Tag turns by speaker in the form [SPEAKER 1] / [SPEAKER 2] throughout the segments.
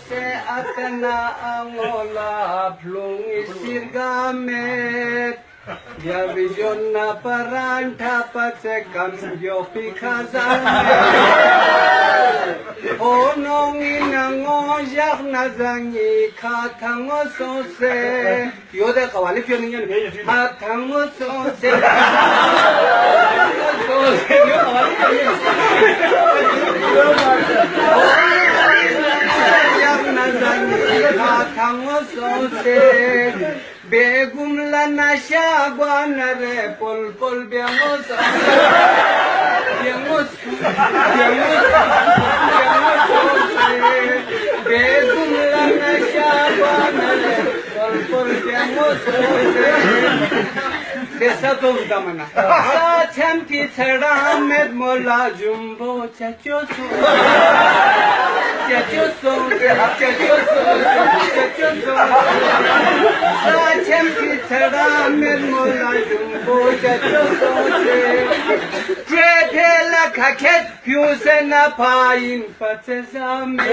[SPEAKER 1] se atana angola plung isirgamet ya vision na paranta pase cambio pikazane onong inango yak na zangi khatango sose yode kawali fiyonin khatango sose begum la nasha banare pol pol biamos biamos begum la nasha banare pol pol biamos desa to damana sa champi chada med mola jumbo chacho champi chada med mola jumbo chacho la khaket pyuse na pain patsame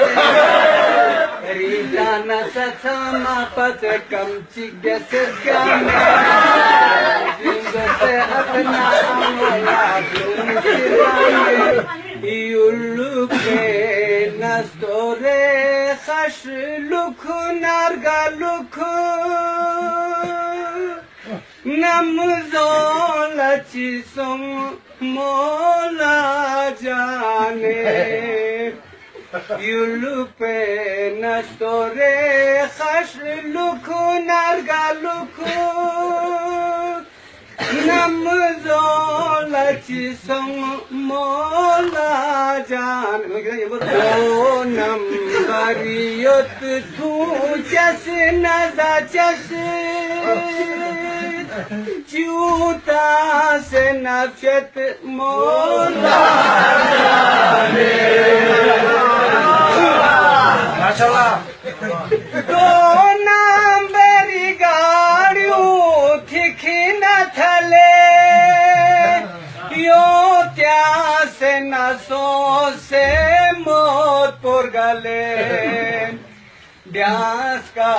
[SPEAKER 1] ridana satsama patskam chiggesgame se apna amola yuluke nastore khash luk narga luk namzola chisom mola jane yulupe nastore khash luk narga luk namzola chisom mola jan o nambariyot tu jasna da jas juta se nafshat mola mashallah do nambari gadiu thikhina thale yo kya se na so se mot por gale dyas ka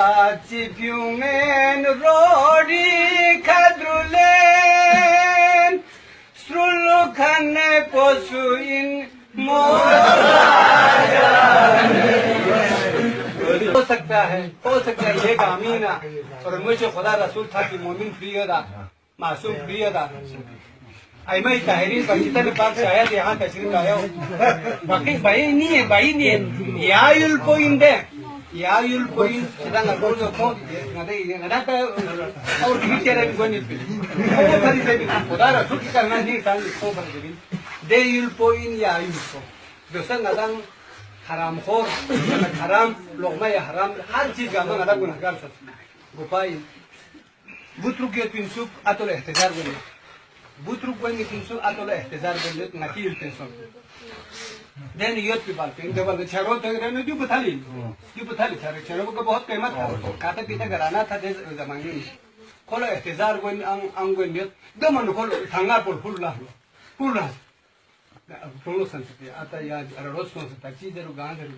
[SPEAKER 1] chipyungen rodi khadrulen strulukhan posuin हो सकता है ये गामीना और मुझे खुदा रसूल था कि मोमिन प्रिय था मासूम प्रिय था ऐमा ताहिरीन बंजिता ने पाक शायद यहाँ तशरीफ आया हो बाकी भाई नहीं है यायुल point sedang aku kok nggak ada और bicara begini oh tadi saya bilang खुदा रसूल की करना नहीं था इसको बर्बादी देयुल पॉइंट यायुल को दोस्त नदां haram khor haram lokma ya haram har चीज का मंगा गुनहगार सब गोपाई बुतरुक के पिंसुक atol इhtizar बने बुतरुक बने पिंसुक atol इhtizar बने नकील पिंसुक देन योत पे बाल पे डबल छरो तक रहने जो बथाली छरो को बहुत कीमत था खाता पीता घराना था दे जमाने में खोलो इhtizar बने अंग बने दमन खोलो थांगा पर फुल्ला Polo santi ata ya araros no tachi deru gan deru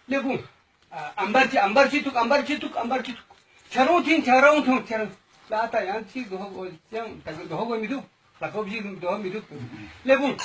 [SPEAKER 1] lebung ambarchi tuk charo ata yan chi go jang ta go midu la ko ji do midu lebung